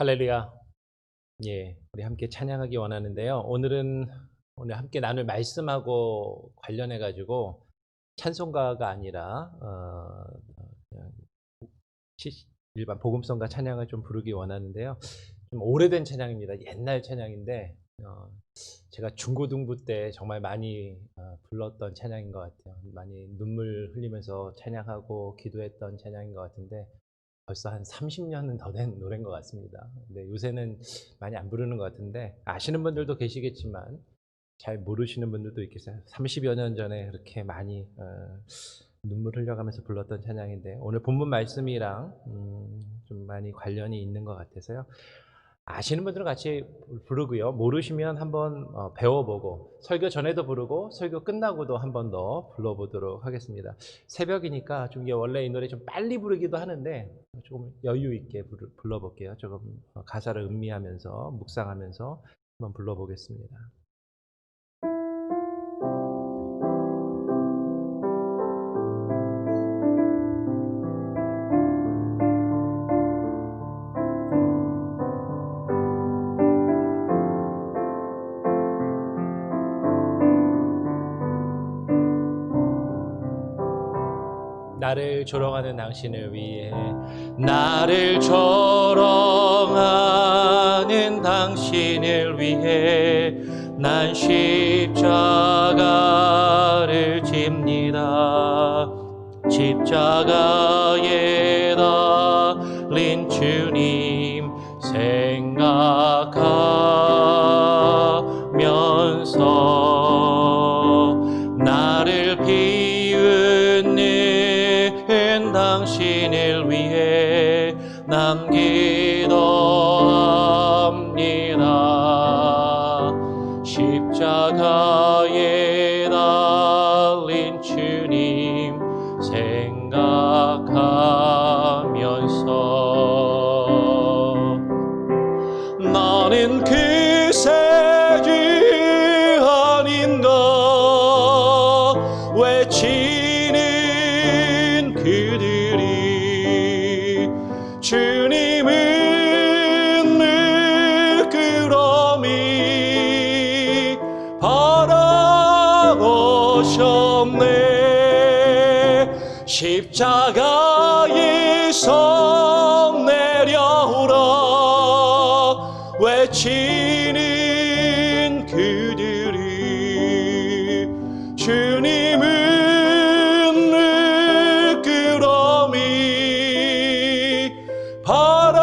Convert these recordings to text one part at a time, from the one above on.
할렐루야. 예, 우리 함께 찬양하기 원하는데요. 오늘 함께 나눌 말씀하고 관련해 가지고 찬송가가 아니라 그냥 일반 복음성가 찬양을 좀 부르기 원하는데요. 좀 오래된 찬양입니다. 옛날 찬양인데 제가 중고등부 때 정말 많이 불렀던 찬양인 것 같아요. 많이 눈물 흘리면서 찬양하고 기도했던 찬양인 것 같은데 벌써 한 30년은 더 된 노래인 것 같습니다. 근데 요새는 많이 안 부르는 것 같은데 아시는 분들도 계시겠지만 잘 모르시는 분들도 있겠어요. 30여 년 전에 그렇게 많이 눈물 흘려가면서 불렀던 찬양인데 오늘 본문 말씀이랑 좀 많이 관련이 있는 것 같아서요. 아시는 분들은 같이 부르고요. 모르시면 한번 배워보고 설교 전에도 부르고 설교 끝나고도 한 번 더 불러보도록 하겠습니다. 새벽이니까 좀 원래 이 노래 좀 빨리 부르기도 하는데 조금 여유 있게 불러볼게요. 조금 가사를 음미하면서 묵상하면서 한번 불러보겠습니다. 나를 조롱하는 당신을 위해 나를 조롱하는 당신을 위해 난 십자가를 집니다. 십자가에 달린 주님 생각하면서 나를 비웃는 당신을 위해 남 기도합니다. 십자가에 달린 주님 생각하면서 나는 그 세주 아닌가 외치는 그들이 주님은 물끄러미 바라보셨네. 십자가에서 내려오라 외치는 그들이 주님은 물끄러미 바라보셨네.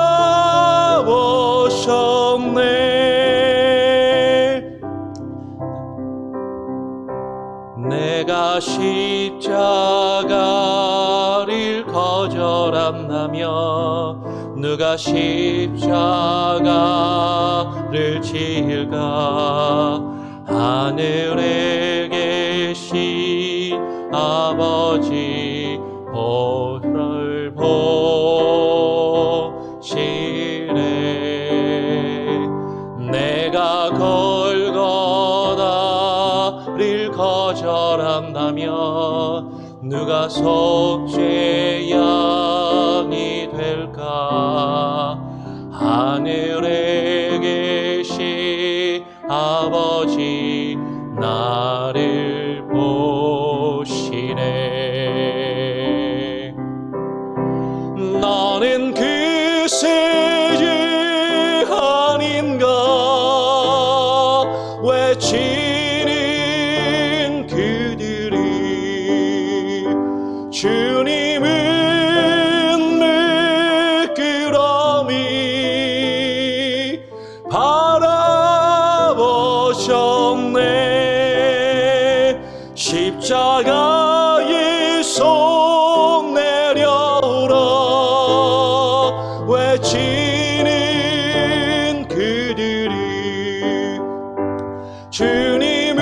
내가 십자가를 거절한다며 누가 십자가를 지을까? 하늘에 계신 아버지 보를 보시네. 내가 골고다를 거절한다면 누가 속죄 양이 될까? 하늘에 계신 아버지 나를 보시네. 나는 그 세주 아닌가 외치는 그들이 주님은 물끄러미 바라보셨네. 십자가에서 내려오라 외치는 그들이 주님은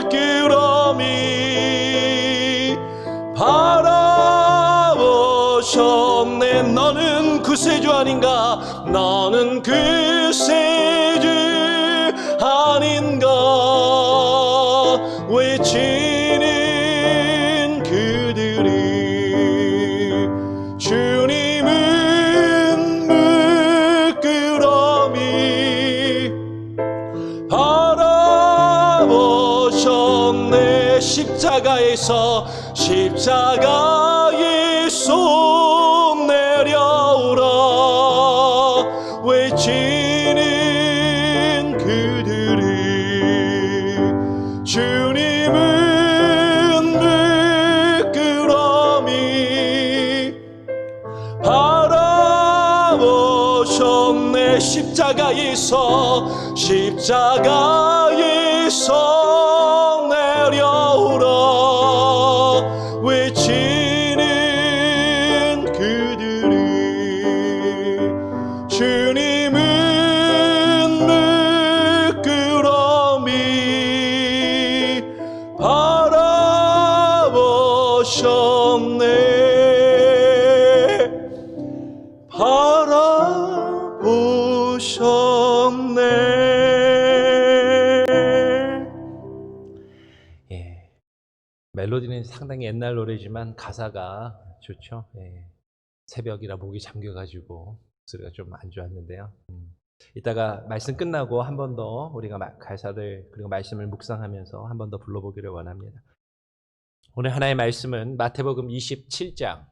물끄러미 바라보셨네. 너는 구세주 아닌가? 너는 구세주 아닌가 외치는 그들이 주님은 십자가에서 십자가에서 내려오라 외치는 그들이 주님은 미끄러미 바라보셨네 십자가에서 내려오라 외치는 그들이 주님은 미끄러미 바라보셨네 예, 멜로디는 상당히 옛날 노래지만 가사가 좋죠. 예, 새벽이라 목이 잠겨가지고 목소리가 좀 안 좋았는데요. 이따가 말씀 끝나고 한 번 더 우리가 가사를 그리고 말씀을 묵상하면서 한 번 더 불러보기를 원합니다. 오늘 하나의 말씀은 마태복음 27장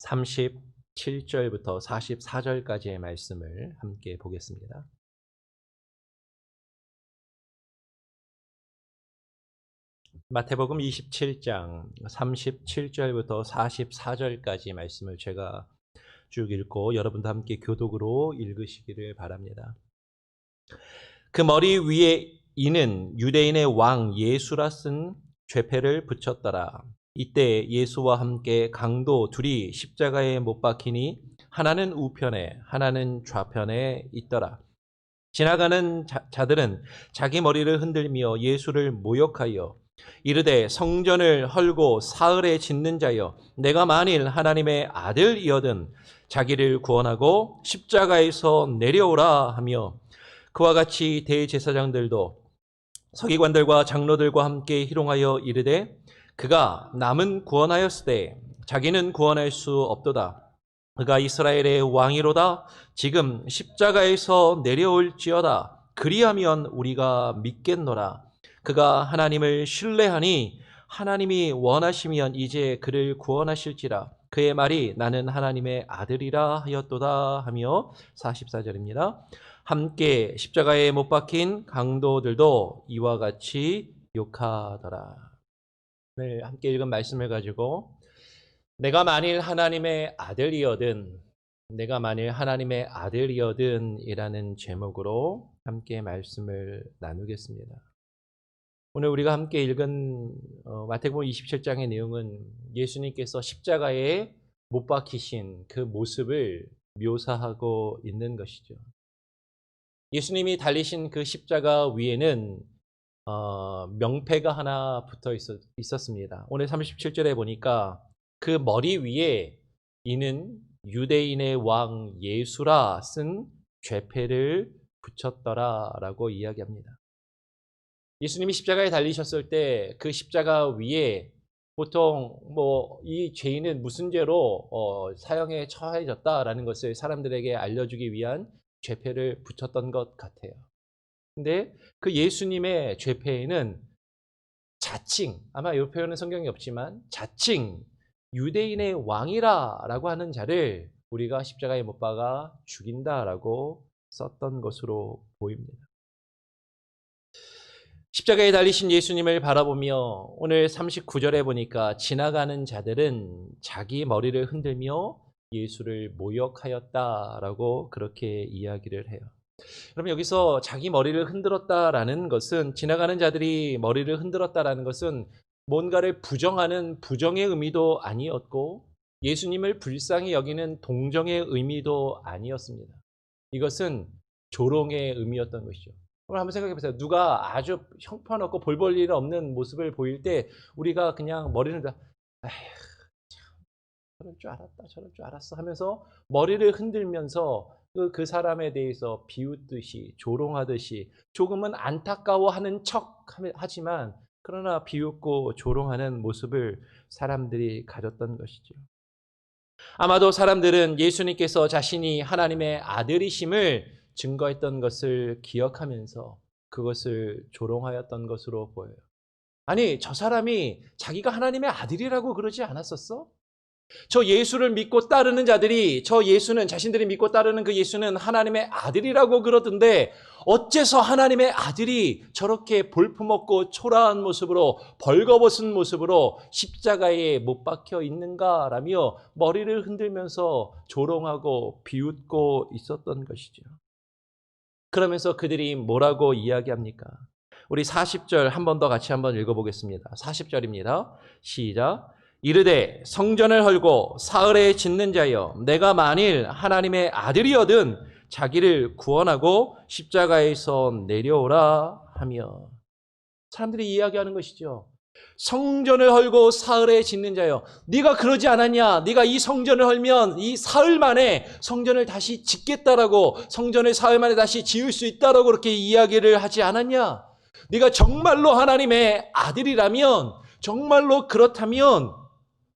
37절부터 44절까지의 말씀을 함께 보겠습니다. 마태복음 27장 37절부터 44절까지 말씀을 제가 쭉 읽고 여러분도 함께 교독으로 읽으시기를 바랍니다. 그 머리 위에 이는 유대인의 왕 예수라 쓴 죄패를 붙였더라. 이때 예수와 함께 강도 둘이 십자가에 못 박히니 하나는 우편에 하나는 좌편에 있더라. 지나가는 자들은 자기 머리를 흔들며 예수를 모욕하여 이르되 성전을 헐고 사흘에 짓는 자여 내가 만일 하나님의 아들이어든 자기를 구원하고 십자가에서 내려오라 하며 그와 같이 대제사장들도 서기관들과 장로들과 함께 희롱하여 이르되 그가 남은 구원하였으되 자기는 구원할 수 없도다. 그가 이스라엘의 왕이로다. 지금 십자가에서 내려올지어다. 그리하면 우리가 믿겠노라. 그가 하나님을 신뢰하니 하나님이 원하시면 이제 그를 구원하실지라. 그의 말이 나는 하나님의 아들이라 하였도다 하며 44절입니다. 함께 십자가에 못 박힌 강도들도 이와 같이 욕하더라. 오늘 함께 읽은 말씀을 가지고 내가 만일 하나님의 아들이어든 이라는 제목으로 함께 말씀을 나누겠습니다. 오늘 우리가 함께 읽은 마태복음 27장의 내용은 예수님께서 십자가에 못 박히신 그 모습을 묘사하고 있는 것이죠. 예수님이 달리신 그 십자가 위에는 명패가 하나 붙어 있었습니다. 오늘 37절에 보니까 그 머리 위에 이는 유대인의 왕 예수라 쓴 죄패를 붙였더라라고 이야기합니다. 예수님이 십자가에 달리셨을 때 그 십자가 위에 보통 이 죄인은 무슨 죄로 사형에 처해졌다라는 것을 사람들에게 알려주기 위한 죄패를 붙였던 것 같아요. 근데 그 예수님의 죄패에는 자칭, 아마 이 표현은 성경에 없지만 자칭 유대인의 왕이라라고 하는 자를 우리가 십자가에 못 박아 죽인다라고 썼던 것으로 보입니다. 십자가에 달리신 예수님을 바라보며 오늘 39절에 보니까 지나가는 자들은 자기 머리를 흔들며 예수를 모욕하였다라고 그렇게 이야기를 해요. 그럼 여기서 자기 머리를 흔들었다라는 것은 지나가는 자들이 머리를 흔들었다라는 것은 뭔가를 부정하는 부정의 의미도 아니었고 예수님을 불쌍히 여기는 동정의 의미도 아니었습니다. 이것은 조롱의 의미였던 것이죠. 오늘 한번 생각해 보세요. 누가 아주 형편없고 볼 볼 일 없는 모습을 보일 때 우리가 그냥 머리를 아휴 저럴 줄 알았다 저럴 줄 알았어 하면서 머리를 흔들면서 그 사람에 대해서 비웃듯이 조롱하듯이 조금은 안타까워하는 척 하지만 그러나 비웃고 조롱하는 모습을 사람들이 가졌던 것이죠. 아마도 사람들은 예수님께서 자신이 하나님의 아들이심을 증거했던 것을 기억하면서 그것을 조롱하였던 것으로 보여요. 아니, 저 사람이 자기가 하나님의 아들이라고 그러지 않았었어? 저 예수를 믿고 따르는 자들이, 저 예수는, 자신들이 믿고 따르는 그 예수는 하나님의 아들이라고 그러던데 어째서 하나님의 아들이 저렇게 볼품없고 초라한 모습으로, 벌거벗은 모습으로 십자가에 못 박혀 있는가라며 머리를 흔들면서 조롱하고 비웃고 있었던 것이죠. 그러면서 그들이 뭐라고 이야기합니까? 우리 40절 한 번 더 같이 한번 읽어보겠습니다. 40절입니다. 시작. 이르되 성전을 헐고 사흘에 짓는 자여, 내가 만일 하나님의 아들이거든 자기를 구원하고 십자가에서 내려오라 하며. 사람들이 이야기하는 것이죠. 성전을 헐고 사흘에 짓는 자여, 네가 그러지 않았냐? 네가 이 성전을 헐면 이 사흘 만에 성전을 다시 짓겠다라고, 성전을 사흘 만에 다시 지을 수 있다라고 그렇게 이야기를 하지 않았냐? 네가 정말로 하나님의 아들이라면, 정말로 그렇다면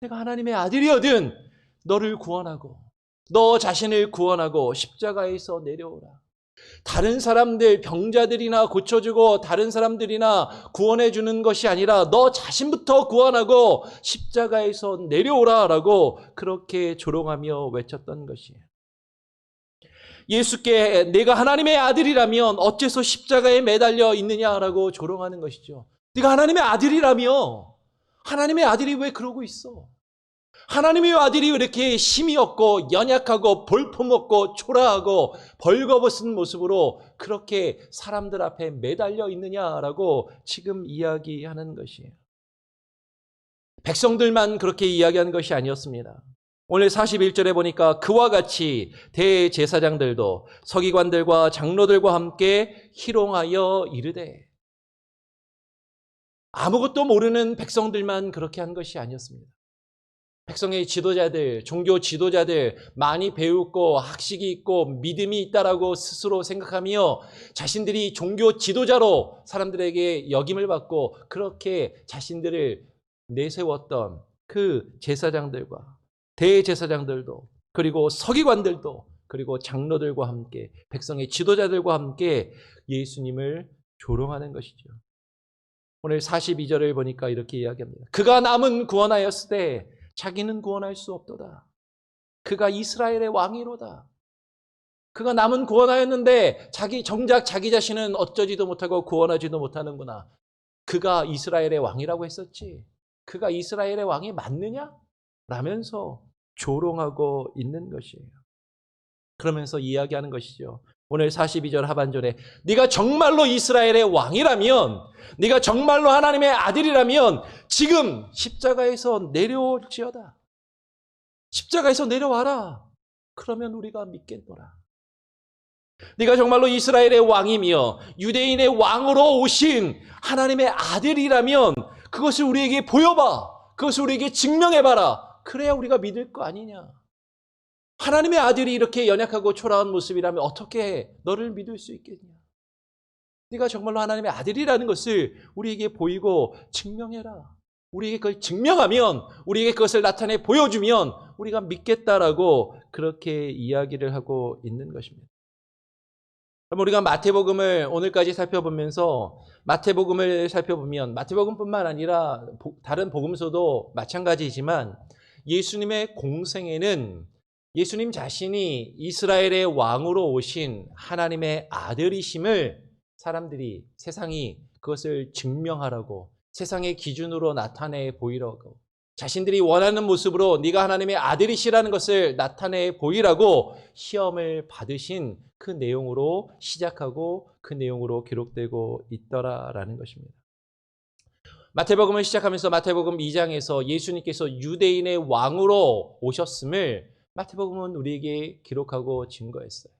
내가 하나님의 아들이거든 너를 구원하고, 너 자신을 구원하고 십자가에서 내려오라. 다른 사람들, 병자들이나 고쳐주고 다른 사람들이나 구원해주는 것이 아니라 너 자신부터 구원하고 십자가에서 내려오라라고 그렇게 조롱하며 외쳤던 것이에요. 예수께 내가 하나님의 아들이라면 어째서 십자가에 매달려 있느냐라고 조롱하는 것이죠. 네가 하나님의 아들이라며, 하나님의 아들이 왜 그러고 있어? 하나님의 아들이 왜 이렇게 힘이 없고 연약하고 볼품없고 초라하고 벌거벗은 모습으로 그렇게 사람들 앞에 매달려 있느냐라고 지금 이야기하는 것이에요. 백성들만 그렇게 이야기하는 것이 아니었습니다. 오늘 41절에 보니까 그와 같이 대제사장들도 서기관들과 장로들과 함께 희롱하여 이르되, 아무것도 모르는 백성들만 그렇게 한 것이 아니었습니다. 백성의 지도자들, 종교 지도자들, 많이 배웠고 학식이 있고 믿음이 있다라고 스스로 생각하며 자신들이 종교 지도자로 사람들에게 역임을 받고 그렇게 자신들을 내세웠던 그 제사장들과 대제사장들도, 그리고 서기관들도, 그리고 장로들과 함께, 백성의 지도자들과 함께 예수님을 조롱하는 것이죠. 오늘 42절을 보니까 이렇게 이야기합니다. 그가 남은 구원하였을 때 자기는 구원할 수 없도다. 그가 이스라엘의 왕이로다. 그가 남은 구원하였는데 정작 자기 자신은 어쩌지도 못하고 구원하지도 못하는구나. 그가 이스라엘의 왕이라고 했었지. 그가 이스라엘의 왕이 맞느냐? 라면서 조롱하고 있는 것이에요. 그러면서 이야기하는 것이죠. 오늘 42절 하반절에 네가 정말로 이스라엘의 왕이라면, 네가 정말로 하나님의 아들이라면 지금 십자가에서 내려올지어다. 십자가에서 내려와라. 그러면 우리가 믿겠노라. 네가 정말로 이스라엘의 왕이며 유대인의 왕으로 오신 하나님의 아들이라면 그것을 우리에게 보여봐. 그것을 우리에게 증명해봐라. 그래야 우리가 믿을 거 아니냐. 하나님의 아들이 이렇게 연약하고 초라한 모습이라면 어떻게 너를 믿을 수 있겠냐. 네가 정말로 하나님의 아들이라는 것을 우리에게 보이고 증명해라. 우리에게 그걸 증명하면, 우리에게 그것을 나타내 보여주면 우리가 믿겠다라고 그렇게 이야기를 하고 있는 것입니다. 그럼 우리가 마태복음을 오늘까지 살펴보면서 마태복음을 살펴보면 마태복음뿐만 아니라 다른 복음서도 마찬가지이지만 예수님의 공생애는 예수님 자신이 이스라엘의 왕으로 오신 하나님의 아들이심을 사람들이, 세상이 그것을 증명하라고, 세상의 기준으로 나타내 보이라고, 자신들이 원하는 모습으로 네가 하나님의 아들이시라는 것을 나타내 보이라고 시험을 받으신 그 내용으로 시작하고 그 내용으로 기록되고 있더라라는 것입니다. 마태복음을 시작하면서 마태복음 2장에서 예수님께서 유대인의 왕으로 오셨음을 마태복음은 우리에게 기록하고 증거했어요.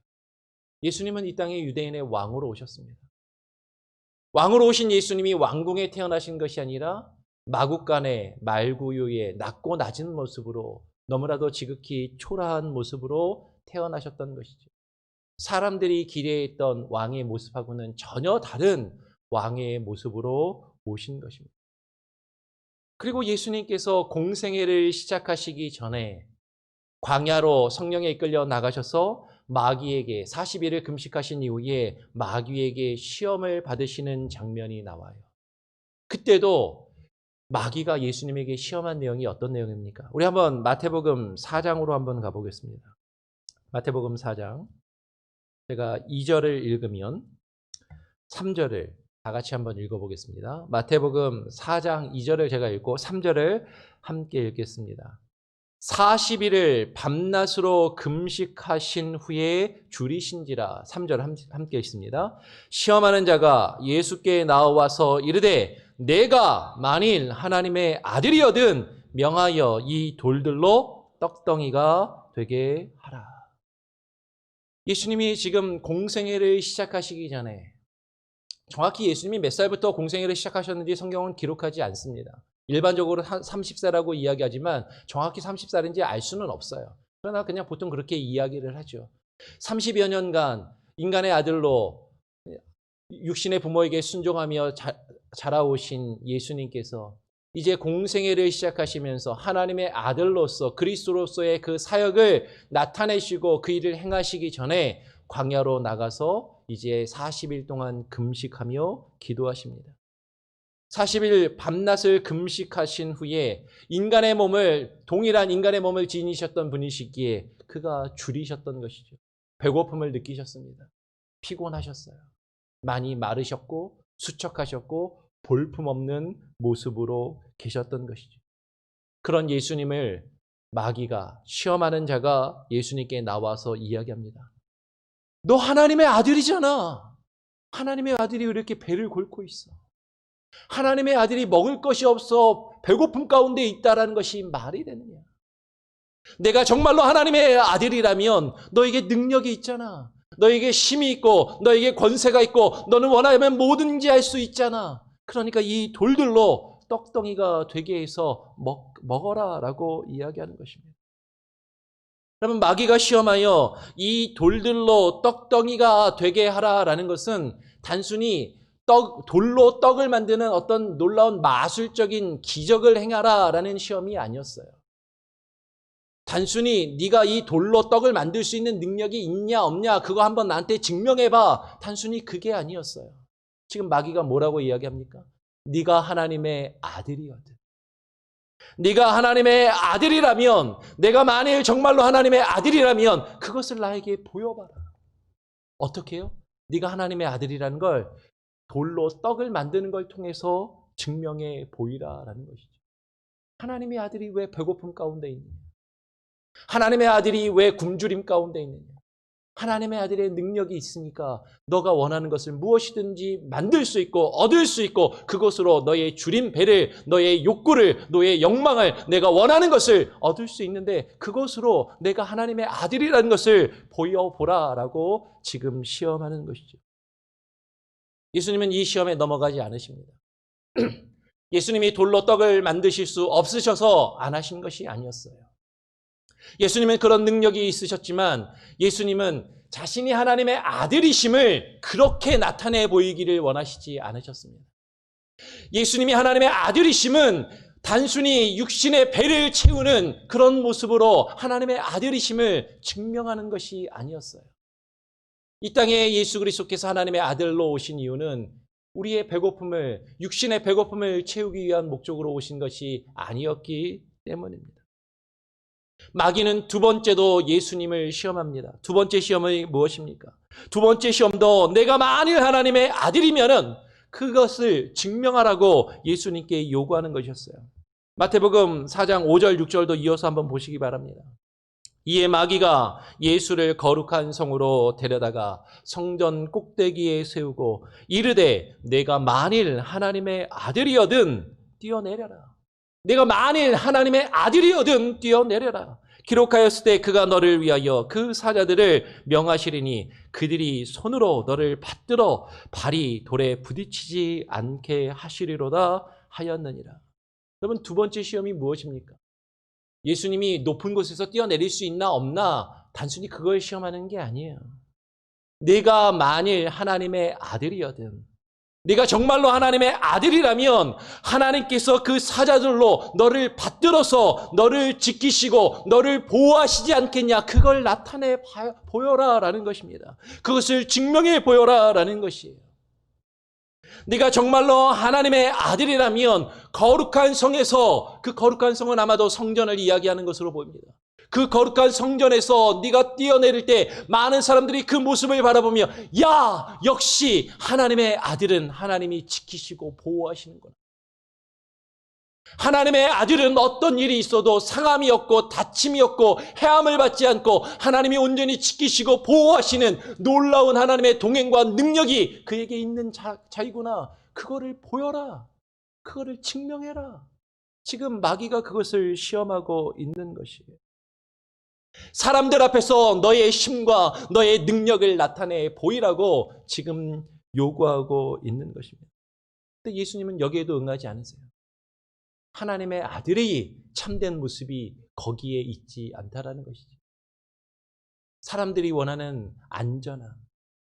예수님은 이 땅에 유대인의 왕으로 오셨습니다. 왕으로 오신 예수님이 왕궁에 태어나신 것이 아니라 마국간의 말구유의 낮고 낮은 모습으로, 너무나도 지극히 초라한 모습으로 태어나셨던 것이죠. 사람들이 기대했던 왕의 모습하고는 전혀 다른 왕의 모습으로 오신 것입니다. 그리고 예수님께서 공생애를 시작하시기 전에 광야로 성령에 이끌려 나가셔서 마귀에게 40일을 금식하신 이후에 마귀에게 시험을 받으시는 장면이 나와요. 그때도 마귀가 예수님에게 시험한 내용이 어떤 내용입니까? 우리 한번 마태복음 4장으로 한번 가보겠습니다. 마태복음 4장. 제가 2절을 읽으면 3절을 다 같이 한번 읽어보겠습니다. 마태복음 4장 2절을 제가 읽고 3절을 함께 읽겠습니다. 40일을 밤낮으로 금식하신 후에 줄이신지라. 3절 함께 읽습니다. 시험하는 자가 예수께 나와서 이르되 내가 만일 하나님의 아들이거든 명하여 이 돌들로 떡덩이가 되게 하라. 예수님이 지금 공생애를 시작하시기 전에, 정확히 예수님이 몇 살부터 공생애를 시작하셨는지 성경은 기록하지 않습니다. 일반적으로 30세라고 이야기하지만 정확히 30살인지 알 수는 없어요. 그러나 그냥 보통 그렇게 이야기를 하죠. 30여 년간 인간의 아들로 육신의 부모에게 순종하며 자라오신 예수님께서 이제 공생애를 시작하시면서 하나님의 아들로서 그리스도로서의 그 사역을 나타내시고 그 일을 행하시기 전에 광야로 나가서 이제 40일 동안 금식하며 기도하십니다. 40일 밤낮을 금식하신 후에 동일한 인간의 몸을 지니셨던 분이시기에 그가 줄이셨던 것이죠. 배고픔을 느끼셨습니다. 피곤하셨어요. 많이 마르셨고 수척하셨고 볼품없는 모습으로 계셨던 것이죠. 그런 예수님을 마귀가, 시험하는 자가 예수님께 나와서 이야기합니다. 너 하나님의 아들이잖아. 하나님의 아들이 왜 이렇게 배를 골고 있어? 하나님의 아들이 먹을 것이 없어 배고픔 가운데 있다라는 것이 말이 되느냐? 내가 정말로 하나님의 아들이라면 너에게 능력이 있잖아. 너에게 힘이 있고 너에게 권세가 있고 너는 원하면 뭐든지 할 수 있잖아. 그러니까 이 돌들로 떡덩이가 되게 해서 먹어라 라고 이야기하는 것입니다. 그러면 마귀가 시험하여 이 돌들로 떡덩이가 되게 하라라는 것은 단순히 돌로 떡을 만드는 어떤 놀라운 마술적인 기적을 행하라라는 시험이 아니었어요. 단순히 네가 이 돌로 떡을 만들 수 있는 능력이 있냐 없냐 그거 한번 나한테 증명해봐. 단순히 그게 아니었어요. 지금 마귀가 뭐라고 이야기합니까? 네가 하나님의 아들이거든. 네가 하나님의 아들이라면, 내가 만일 정말로 하나님의 아들이라면 그것을 나에게 보여봐라. 어떻게 해요? 네가 하나님의 아들이라는 걸 돌로 떡을 만드는 걸 통해서 증명해 보이라라는 것이죠. 하나님의 아들이 왜 배고픔 가운데 있느냐? 하나님의 아들이 왜 굶주림 가운데 있느냐? 하나님의 아들의 능력이 있으니까 너가 원하는 것을 무엇이든지 만들 수 있고 얻을 수 있고 그것으로 너의 주린 배를, 너의 욕구를, 너의 욕망을, 내가 원하는 것을 얻을 수 있는데 그것으로 내가 하나님의 아들이라는 것을 보여보라라고 지금 시험하는 것이죠. 예수님은 이 시험에 넘어가지 않으십니다. 예수님이 돌로 떡을 만드실 수 없으셔서 안 하신 것이 아니었어요. 예수님은 그런 능력이 있으셨지만 예수님은 자신이 하나님의 아들이심을 그렇게 나타내 보이기를 원하시지 않으셨습니다. 예수님이 하나님의 아들이심은 단순히 육신의 배를 채우는 그런 모습으로 하나님의 아들이심을 증명하는 것이 아니었어요. 이 땅에 예수 그리스도께서 하나님의 아들로 오신 이유는 우리의 배고픔을, 육신의 배고픔을 채우기 위한 목적으로 오신 것이 아니었기 때문입니다. 마귀는 두 번째도 예수님을 시험합니다. 두 번째 시험이 무엇입니까? 두 번째 시험도 내가 만일 하나님의 아들이면은 그것을 증명하라고 예수님께 요구하는 것이었어요. 마태복음 4장 5절 6절도 이어서 한번 보시기 바랍니다. 이에 마귀가 예수를 거룩한 성으로 데려다가 성전 꼭대기에 세우고 이르되 내가 만일 하나님의 아들이거든 뛰어내려라. 내가 만일 하나님의 아들이거든 뛰어내려라. 기록하였을 때 그가 너를 위하여 그 사자들을 명하시리니 그들이 손으로 너를 받들어 발이 돌에 부딪히지 않게 하시리로다 하였느니라. 여러분, 두 번째 시험이 무엇입니까? 예수님이 높은 곳에서 뛰어내릴 수 있나 없나 단순히 그걸 시험하는 게 아니에요. 네가 만일 하나님의 아들이거든, 네가 정말로 하나님의 아들이라면 하나님께서 그 사자들로 너를 받들어서 너를 지키시고 너를 보호하시지 않겠냐, 그걸 나타내 보여라 라는 것입니다. 그것을 증명해 보여라 라는 것이에요. 네가 정말로 하나님의 아들이라면 거룩한 성에서, 그 거룩한 성은 아마도 성전을 이야기하는 것으로 보입니다. 그 거룩한 성전에서 네가 뛰어내릴 때 많은 사람들이 그 모습을 바라보며 야, 역시 하나님의 아들은 하나님이 지키시고 보호하시는구나. 하나님의 아들은 어떤 일이 있어도 상함이 없고 다침이 없고 해함을 받지 않고 하나님이 온전히 지키시고 보호하시는 놀라운 하나님의 동행과 능력이 그에게 있는 자이구나. 그거를 보여라. 그거를 증명해라. 지금 마귀가 그것을 시험하고 있는 것이에요. 사람들 앞에서 너의 힘과 너의 능력을 나타내 보이라고 지금 요구하고 있는 것입니다. 근데 예수님은 여기에도 응하지 않으세요. 하나님의 아들이 참된 모습이 거기에 있지 않다라는 것이죠. 사람들이 원하는 안전함,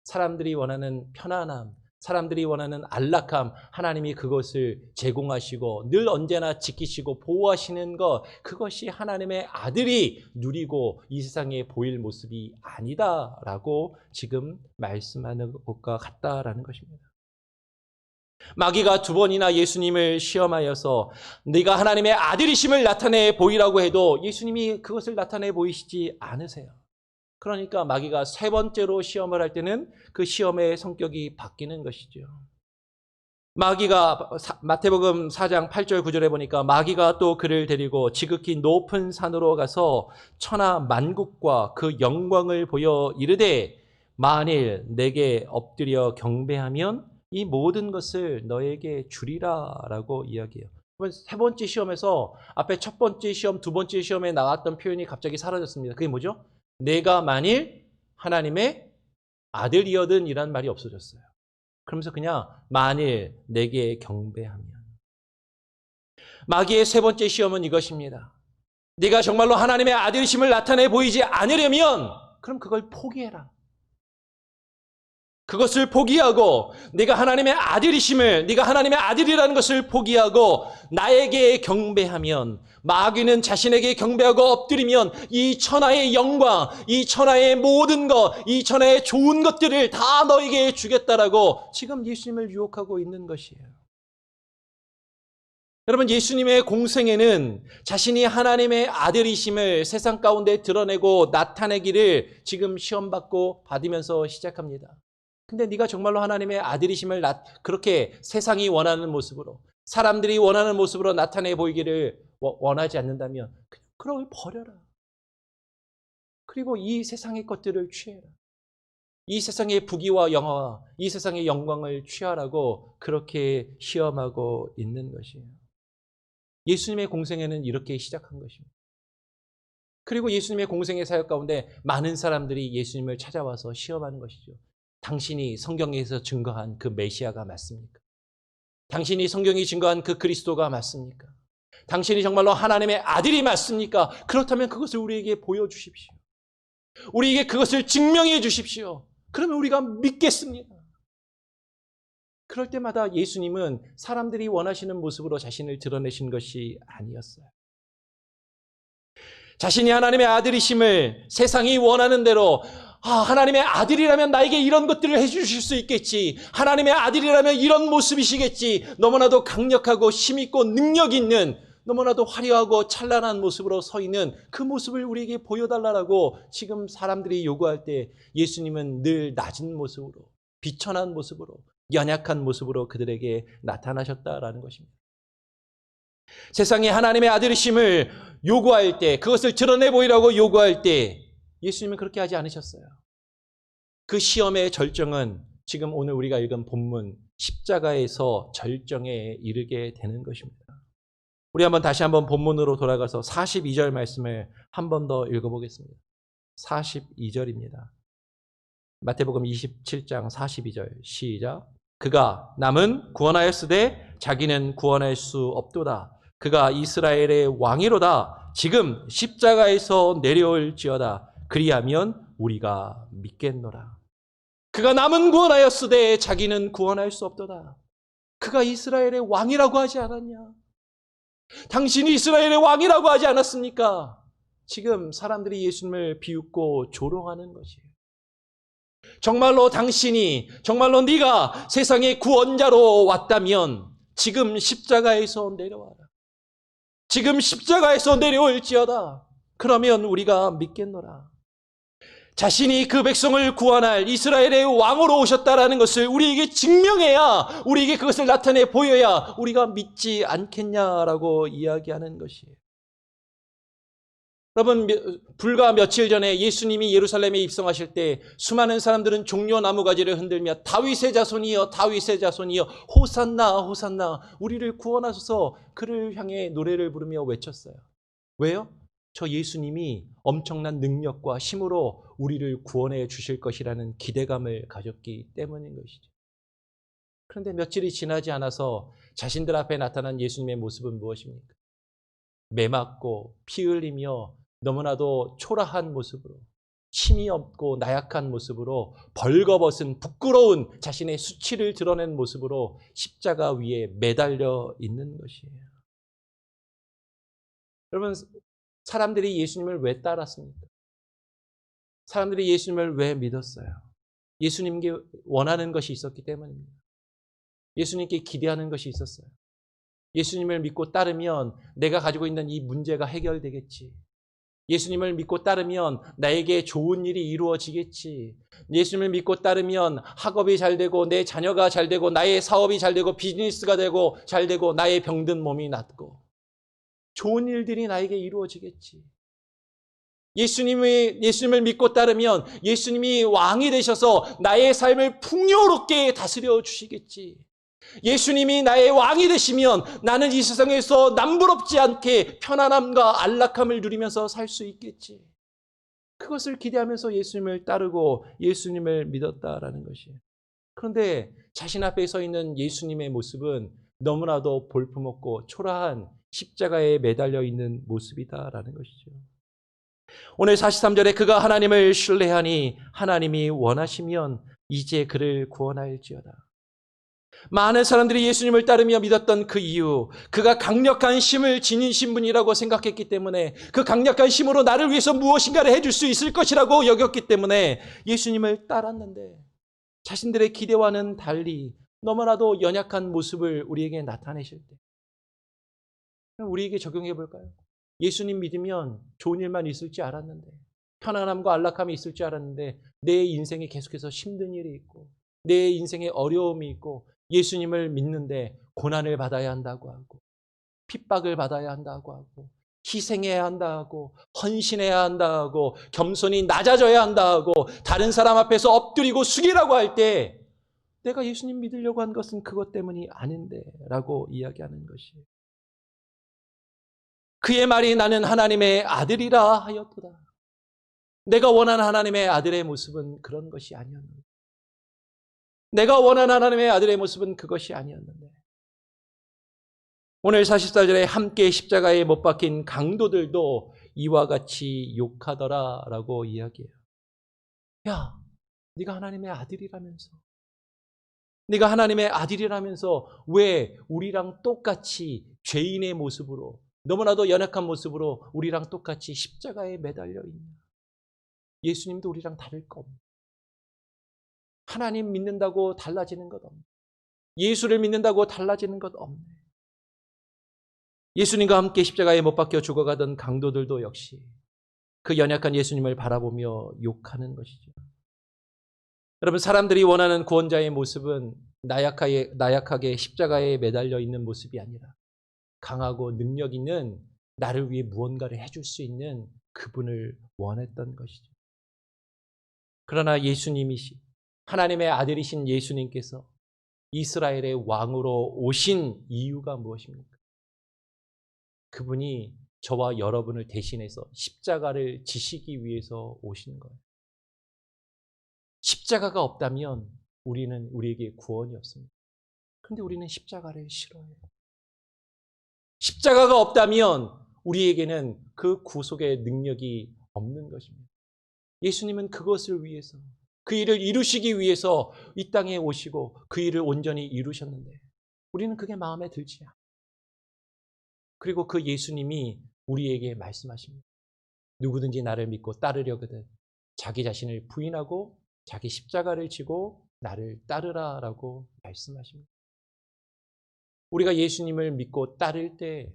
사람들이 원하는 편안함, 사람들이 원하는 안락함, 하나님이 그것을 제공하시고 늘 언제나 지키시고 보호하시는 것, 그것이 하나님의 아들이 누리고 이 세상에 보일 모습이 아니다라고 지금 말씀하는 것과 같다라는 것입니다. 마귀가 2번이나 예수님을 시험하여서 네가 하나님의 아들이심을 나타내 보이라고 해도 예수님이 그것을 나타내 보이시지 않으세요. 그러니까 마귀가 3번째로 시험을 할 때는 그 시험의 성격이 바뀌는 것이죠. 마귀가 마태복음 4장 8절 9절에 보니까 마귀가 또 그를 데리고 지극히 높은 산으로 가서 천하 만국과 그 영광을 보여 이르되 만일 내게 엎드려 경배하면 이 모든 것을 너에게 주리라 라고 이야기해요. 3번째 시험에서 앞에 1번째 시험, 2번째 시험에 나왔던 표현이 갑자기 사라졌습니다. 그게 뭐죠? 내가 만일 하나님의 아들이어든 이란 말이 없어졌어요. 그러면서 그냥 만일 내게 경배하면. 마귀의 3번째 시험은 이것입니다. 네가 정말로 하나님의 아들이심을 나타내 보이지 않으려면 그럼 그걸 포기해라. 그것을 포기하고 네가 하나님의 아들이심을, 네가 하나님의 아들이라는 것을 포기하고 나에게 경배하면, 마귀는 자신에게 경배하고 엎드리면 이 천하의 영광, 이 천하의 모든 것, 이 천하의 좋은 것들을 다 너에게 주겠다라고 지금 예수님을 유혹하고 있는 것이에요. 여러분, 예수님의 공생애는 자신이 하나님의 아들이심을 세상 가운데 드러내고 나타내기를 지금 시험받고 받으면서 시작합니다. 근데 네가 정말로 하나님의 아들이심을 그렇게 세상이 원하는 모습으로, 사람들이 원하는 모습으로 나타내 보이기를 원하지 않는다면 그런 걸 버려라. 그리고 이 세상의 것들을 취해라. 이 세상의 부귀와 영화와 이 세상의 영광을 취하라고 그렇게 시험하고 있는 것이에요. 예수님의 공생애는 이렇게 시작한 것입니다. 그리고 예수님의 공생애 사역 가운데 많은 사람들이 예수님을 찾아와서 시험하는 것이죠. 당신이 성경에서 증거한 그 메시아가 맞습니까? 당신이 성경이 증거한 그 그리스도가 맞습니까? 당신이 정말로 하나님의 아들이 맞습니까? 그렇다면 그것을 우리에게 보여주십시오. 우리에게 그것을 증명해 주십시오. 그러면 우리가 믿겠습니다. 그럴 때마다 예수님은 사람들이 원하시는 모습으로 자신을 드러내신 것이 아니었어요. 자신이 하나님의 아들이심을 세상이 원하는 대로, 하나님의 아들이라면 나에게 이런 것들을 해주실 수 있겠지. 하나님의 아들이라면 이런 모습이시겠지. 너무나도 강력하고 힘있고 능력 있는, 너무나도 화려하고 찬란한 모습으로 서 있는 그 모습을 우리에게 보여달라고 지금 사람들이 요구할 때 예수님은 늘 낮은 모습으로, 비천한 모습으로, 연약한 모습으로 그들에게 나타나셨다라는 것입니다. 세상에 하나님의 아들이심을 요구할 때, 그것을 드러내 보이라고 요구할 때 예수님은 그렇게 하지 않으셨어요. 그 시험의 절정은 지금 오늘 우리가 읽은 본문 십자가에서 절정에 이르게 되는 것입니다. 우리 다시 한번 본문으로 돌아가서 42절 말씀을 한 번 더 읽어보겠습니다. 42절입니다. 마태복음 27장 42절 시작. 그가 남은 구원하였으되 자기는 구원할 수 없도다. 그가 이스라엘의 왕이로다. 지금 십자가에서 내려올지어다. 그리하면 우리가 믿겠노라. 그가 남은 구원하였으되 자기는 구원할 수 없도다. 그가 이스라엘의 왕이라고 하지 않았냐? 당신이 이스라엘의 왕이라고 하지 않았습니까? 지금 사람들이 예수님을 비웃고 조롱하는 것이에요. 정말로 당신이, 정말로 네가 세상의 구원자로 왔다면 지금 십자가에서 내려와라. 지금 십자가에서 내려올지어다. 그러면 우리가 믿겠노라. 자신이 그 백성을 구원할 이스라엘의 왕으로 오셨다라는 것을 우리에게 증명해야, 우리에게 그것을 나타내 보여야 우리가 믿지 않겠냐라고 이야기하는 것이에요. 여러분, 불과 며칠 전에 예수님이 예루살렘에 입성하실 때 수많은 사람들은 종려 나무가지를 흔들며 다윗의 자손이여, 다윗의 자손이여, 호산나, 호산나, 우리를 구원하소서, 그를 향해 노래를 부르며 외쳤어요. 왜요? 저 예수님이 엄청난 능력과 힘으로 우리를 구원해 주실 것이라는 기대감을 가졌기 때문인 것이죠. 그런데 며칠이 지나지 않아서 자신들 앞에 나타난 예수님의 모습은 무엇입니까? 매맞고 피 흘리며 너무나도 초라한 모습으로, 힘이 없고 나약한 모습으로, 벌거벗은 부끄러운 자신의 수치를 드러낸 모습으로 십자가 위에 매달려 있는 것이에요. 여러분, 사람들이 예수님을 왜 따랐습니까? 사람들이 예수님을 왜 믿었어요? 예수님께 원하는 것이 있었기 때문입니다. 예수님께 기대하는 것이 있었어요. 예수님을 믿고 따르면 내가 가지고 있는 이 문제가 해결되겠지. 예수님을 믿고 따르면 나에게 좋은 일이 이루어지겠지. 예수님을 믿고 따르면 학업이 잘 되고 내 자녀가 잘 되고 나의 사업이 잘 되고 비즈니스가 되고 잘 되고 나의 병든 몸이 낫고 좋은 일들이 나에게 이루어지겠지. 예수님을 믿고 따르면 예수님이 왕이 되셔서 나의 삶을 풍요롭게 다스려 주시겠지. 예수님이 나의 왕이 되시면 나는 이 세상에서 남부럽지 않게 편안함과 안락함을 누리면서 살 수 있겠지. 그것을 기대하면서 예수님을 따르고 예수님을 믿었다라는 것이에요. 그런데 자신 앞에 서 있는 예수님의 모습은 너무나도 볼품없고 초라한 십자가에 매달려 있는 모습이다라는 것이죠. 오늘 43절에 그가 하나님을 신뢰하니 하나님이 원하시면 이제 그를 구원할지어다. 많은 사람들이 예수님을 따르며 믿었던 그 이유, 그가 강력한 힘을 지니신 분이라고 생각했기 때문에, 그 강력한 힘으로 나를 위해서 무엇인가를 해줄 수 있을 것이라고 여겼기 때문에 예수님을 따랐는데, 자신들의 기대와는 달리 너무나도 연약한 모습을 우리에게 나타내실 때 우리에게 적용해 볼까요? 예수님 믿으면 좋은 일만 있을 줄 알았는데, 편안함과 안락함이 있을 줄 알았는데 내 인생에 계속해서 힘든 일이 있고 내 인생에 어려움이 있고 예수님을 믿는데 고난을 받아야 한다고 하고 핍박을 받아야 한다고 하고 희생해야 한다고 헌신해야 한다고 겸손히 낮아져야 한다고 다른 사람 앞에서 엎드리고 숙이라고 할 때 내가 예수님 믿으려고 한 것은 그것 때문이 아닌데 라고 이야기하는 것이에요. 그의 말이 나는 하나님의 아들이라 하였도다. 내가 원하는 하나님의 아들의 모습은 그런 것이 아니었는데, 내가 원하는 하나님의 아들의 모습은 그것이 아니었는데, 오늘 44절에 함께 십자가에 못 박힌 강도들도 이와 같이 욕하더라라고 이야기해요. 야, 네가 하나님의 아들이라면서, 네가 하나님의 아들이라면서 왜 우리랑 똑같이 죄인의 모습으로, 너무나도 연약한 모습으로 우리랑 똑같이 십자가에 매달려 있냐? 예수님도 우리랑 다를 거 없네. 하나님 믿는다고 달라지는 것 없네. 예수를 믿는다고 달라지는 것 없네. 예수님과 함께 십자가에 못 박혀 죽어가던 강도들도 역시 그 연약한 예수님을 바라보며 욕하는 것이죠. 여러분, 사람들이 원하는 구원자의 모습은 나약하게 십자가에 매달려 있는 모습이 아니라 강하고 능력 있는, 나를 위해 무언가를 해줄 수 있는 그분을 원했던 것이죠. 그러나 예수님이시, 하나님의 아들이신 예수님께서 이스라엘의 왕으로 오신 이유가 무엇입니까? 그분이 저와 여러분을 대신해서 십자가를 지시기 위해서 오신 거예요. 십자가가 없다면 우리에게 구원이 없습니다. 그런데 우리는 십자가를 싫어해요. 십자가가 없다면 우리에게는 그 구속의 능력이 없는 것입니다. 예수님은 그것을 위해서, 그 일을 이루시기 위해서 이 땅에 오시고 그 일을 온전히 이루셨는데 우리는 그게 마음에 들지 않아요. 그리고 그 예수님이 우리에게 말씀하십니다. 누구든지 나를 믿고 따르려거든 자기 자신을 부인하고 자기 십자가를 지고 나를 따르라라고 말씀하십니다. 우리가 예수님을 믿고 따를 때,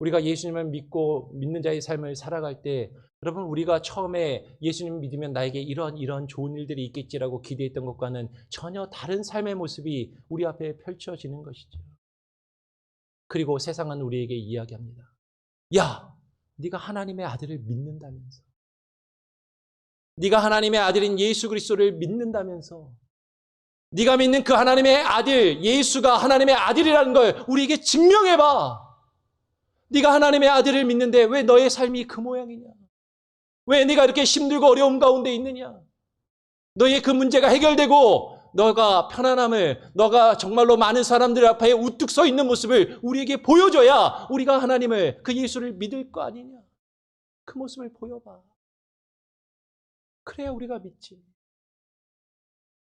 우리가 예수님을 믿고 믿는 자의 삶을 살아갈 때, 여러분, 우리가 처음에 예수님 믿으면 나에게 이런 좋은 일들이 있겠지라고 기대했던 것과는 전혀 다른 삶의 모습이 우리 앞에 펼쳐지는 것이죠. 그리고 세상은 우리에게 이야기합니다. 야, 네가 하나님의 아들을 믿는다면서, 네가 하나님의 아들인 예수 그리스도를 믿는다면서, 네가 믿는 그 하나님의 아들, 예수가 하나님의 아들이라는 걸 우리에게 증명해봐. 네가 하나님의 아들을 믿는데 왜 너의 삶이 그 모양이냐? 왜 네가 이렇게 힘들고 어려움 가운데 있느냐? 너의 그 문제가 해결되고 너가 편안함을, 너가 정말로 많은 사람들 앞에 우뚝 서 있는 모습을 우리에게 보여줘야 우리가 하나님을, 그 예수를 믿을 거 아니냐? 그 모습을 보여봐. 그래야 우리가 믿지.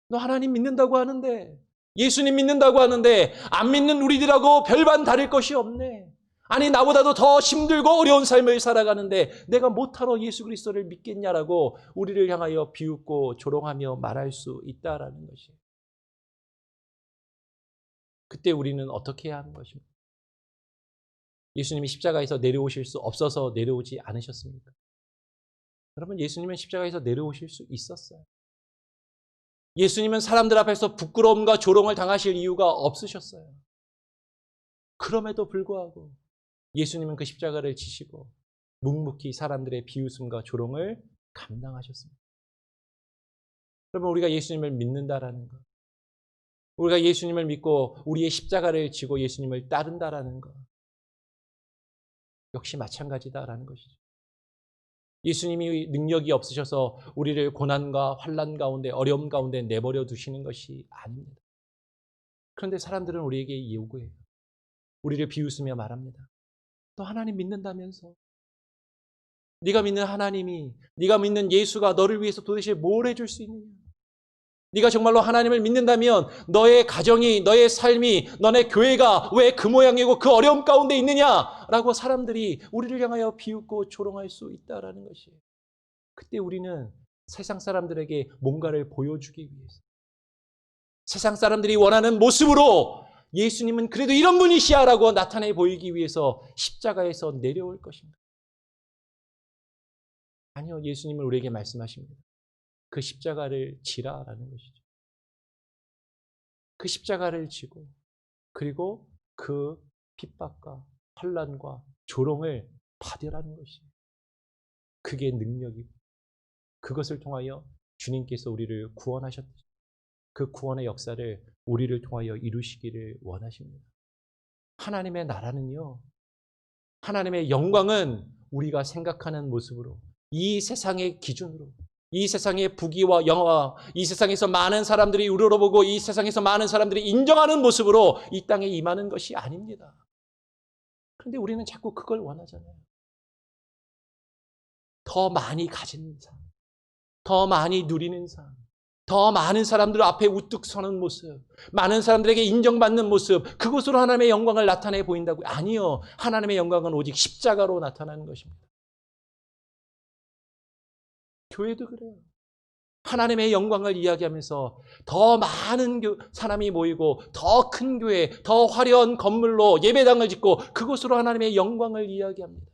너 하나님 믿는다고 하는데, 예수님 믿는다고 하는데 안 믿는 우리들하고 별반 다를 것이 없네. 아니, 나보다도 더 힘들고 어려운 삶을 살아가는데 내가 못하러 예수 그리스도를 믿겠냐라고 우리를 향하여 비웃고 조롱하며 말할 수 있다라는 것이에요. 그때 우리는 어떻게 해야 하는 것입니까? 예수님이 십자가에서 내려오실 수 없어서 내려오지 않으셨습니까? 여러분, 예수님은 십자가에서 내려오실 수 있었어요. 예수님은 사람들 앞에서 부끄러움과 조롱을 당하실 이유가 없으셨어요. 그럼에도 불구하고 예수님은 그 십자가를 지시고 묵묵히 사람들의 비웃음과 조롱을 감당하셨습니다. 여러분, 우리가 예수님을 믿는다라는 것, 우리가 예수님을 믿고 우리의 십자가를 지고 예수님을 따른다라는 것, 역시 마찬가지다라는 것이죠. 예수님이 능력이 없으셔서 우리를 고난과 환난 가운데, 어려움 가운데 내버려 두시는 것이 아닙니다. 그런데 사람들은 우리에게 요구해요. 우리를 비웃으며 말합니다. 너 하나님 믿는다면서? 네가 믿는 하나님이, 네가 믿는 예수가 너를 위해서 도대체 뭘 해줄 수 있느냐? 네가 정말로 하나님을 믿는다면 너의 가정이, 너의 삶이, 너네 교회가 왜 그 모양이고 그 어려움 가운데 있느냐라고 사람들이 우리를 향하여 비웃고 조롱할 수 있다라는 것이에요. 그때 우리는 세상 사람들에게 뭔가를 보여주기 위해서, 세상 사람들이 원하는 모습으로 예수님은 그래도 이런 분이시야라고 나타내 보이기 위해서 십자가에서 내려올 것입니다. 아니요, 예수님은 우리에게 말씀하십니다. 그 십자가를 지라라는 것이죠. 그 십자가를 지고, 그리고 그 핍박과 환난과 조롱을 받으라는 것이에요. 그게 능력이고, 그것을 통하여 주님께서 우리를 구원하셨죠. 그 구원의 역사를 우리를 통하여 이루시기를 원하십니다. 하나님의 나라는요, 하나님의 영광은 우리가 생각하는 모습으로, 이 세상의 기준으로, 이 세상의 부귀와 영화, 이 세상에서 많은 사람들이 우러러보고 이 세상에서 많은 사람들이 인정하는 모습으로 이 땅에 임하는 것이 아닙니다. 그런데 우리는 자꾸 그걸 원하잖아요. 더 많이 가진 삶, 더 많이 누리는 삶, 더 많은 사람들 앞에 우뚝 서는 모습, 많은 사람들에게 인정받는 모습, 그것으로 하나님의 영광을 나타내 보인다고요? 아니요. 하나님의 영광은 오직 십자가로 나타나는 것입니다. 교회도 그래요. 하나님의 영광을 이야기하면서 더 많은 사람이 모이고 더 큰 교회, 더 화려한 건물로 예배당을 짓고 그것으로 하나님의 영광을 이야기합니다.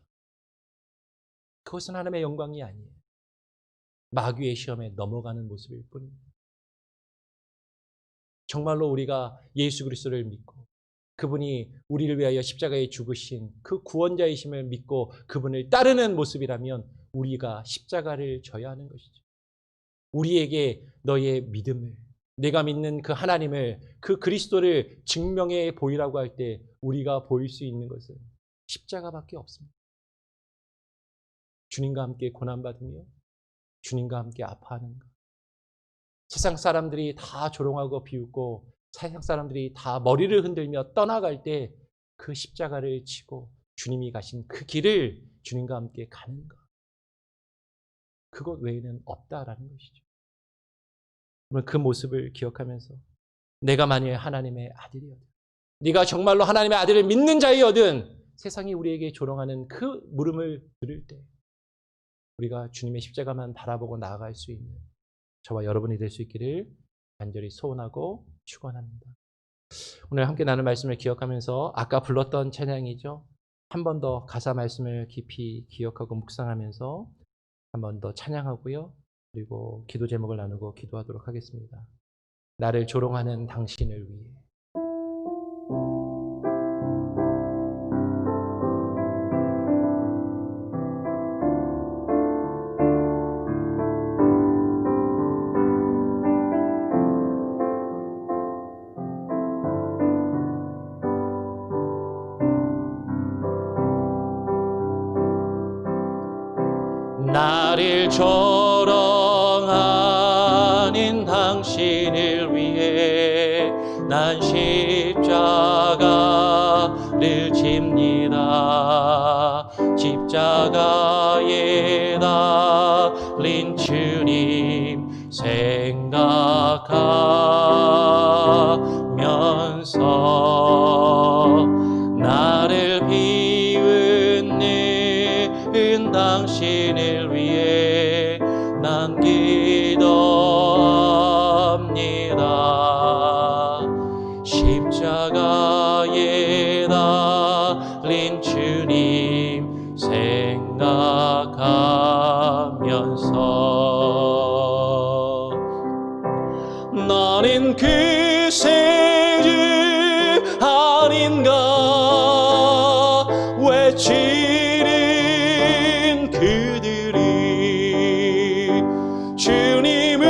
그것은 하나님의 영광이 아니에요. 마귀의 시험에 넘어가는 모습일 뿐입니다. 정말로 우리가 예수 그리스도를 믿고 그분이 우리를 위하여 십자가에 죽으신 그 구원자이심을 믿고 그분을 따르는 모습이라면 우리가 십자가를 져야 하는 것이죠. 우리에게 너의 믿음을, 내가 믿는 그 하나님을, 그 그리스도를 증명해 보이라고 할 때 우리가 보일 수 있는 것은 십자가밖에 없습니다. 주님과 함께 고난받으며 주님과 함께 아파하는 것. 세상 사람들이 다 조롱하고 비웃고 세상 사람들이 다 머리를 흔들며 떠나갈 때 그 십자가를 지고 주님이 가신 그 길을 주님과 함께 가는 것. 그것 외에는 없다라는 것이죠. 그 모습을 기억하면서 내가 만일 하나님의 아들이거든, 네가 정말로 하나님의 아들을 믿는 자이거든, 세상이 우리에게 조롱하는 그 물음을 들을 때 우리가 주님의 십자가만 바라보고 나아갈 수 있는 저와 여러분이 될 수 있기를 간절히 소원하고 축원합니다. 오늘 함께 나눌 말씀을 기억하면서 아까 불렀던 찬양이죠. 한 번 더 가사 말씀을 깊이 기억하고 묵상하면서 한 번 더 찬양하고요. 그리고 기도 제목을 나누고 기도하도록 하겠습니다. 나를 조롱하는 당신을 위해. 나를 조롱하는 당신을 위해 난 십자가를 집니다. 십자가에 달린 주님 생각하면서 나를 비웃는 당신을 위해 난 기도합니다. 십자가에 달린 주님 생각하면서 나는 그 세주 아닌가 외치는 그들이 주님은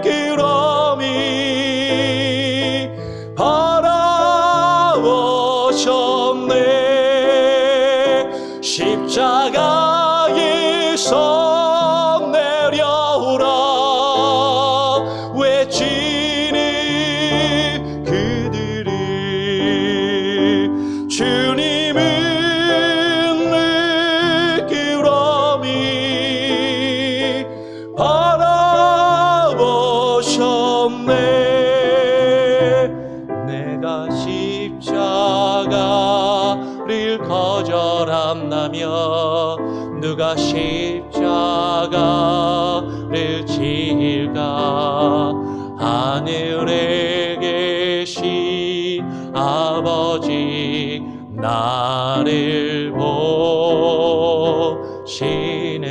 그러미 바라보셨네. 십자가에서 내려오라 외치는 그들이 주님은 그러미 바라보셨네. 내가 십자가를 거절한다면 누가 십자가를 지일까? 하늘에 계신 아버지 나를 보시네.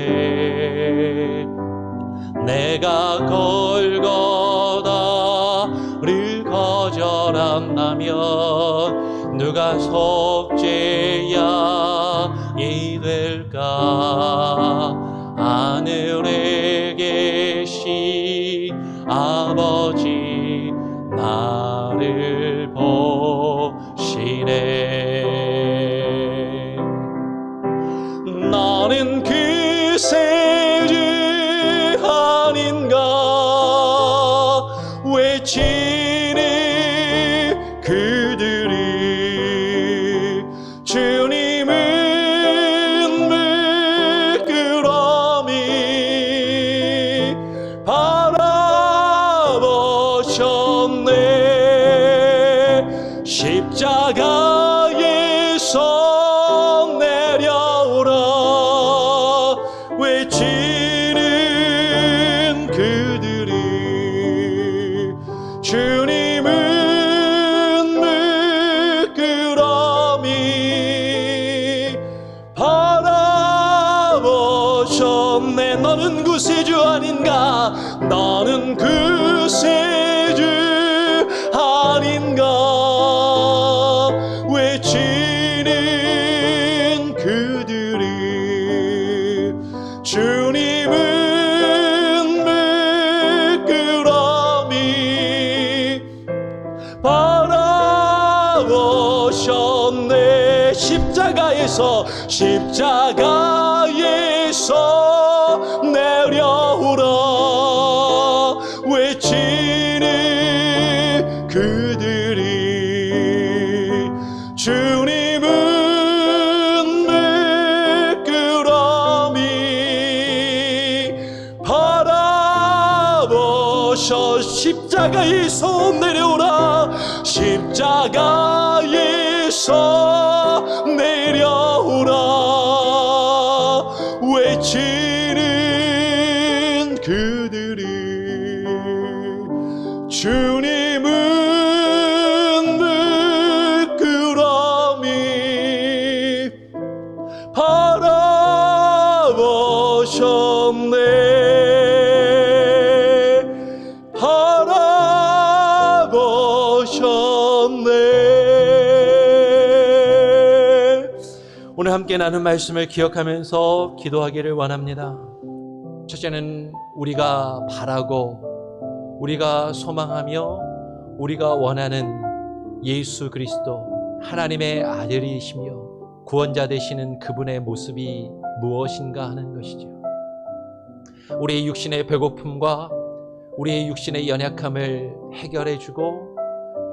내가 골고다를 거절한다면 누가 속죄양이 될까? 하늘에 계신 아버지 나를 보시네. 나는 그 세주 아닌가 외치는 그들이 주님은 그러미 바라보셨네. 십자가에서 내려오라 외치는 그들이 주님은 그러미 바라보셨네. 너는 구세주 아닌가? 너는 구세주 아닌가 외치는 그들이 주님은 그러미 바라보셨네. 십자가에서 내려오라 외치는 그들이 주님은 그러미 바라보셨. 십자가에서 내려오라. 십자가에서 내려오라 외치는 오늘 함께 나눈 말씀을 기억하면서 기도하기를 원합니다. 첫째는 우리가 바라고 우리가 소망하며 우리가 원하는 예수 그리스도 하나님의 아들이시며 구원자 되시는 그분의 모습이 무엇인가 하는 것이죠. 우리의 육신의 배고픔과 우리의 육신의 연약함을 해결해주고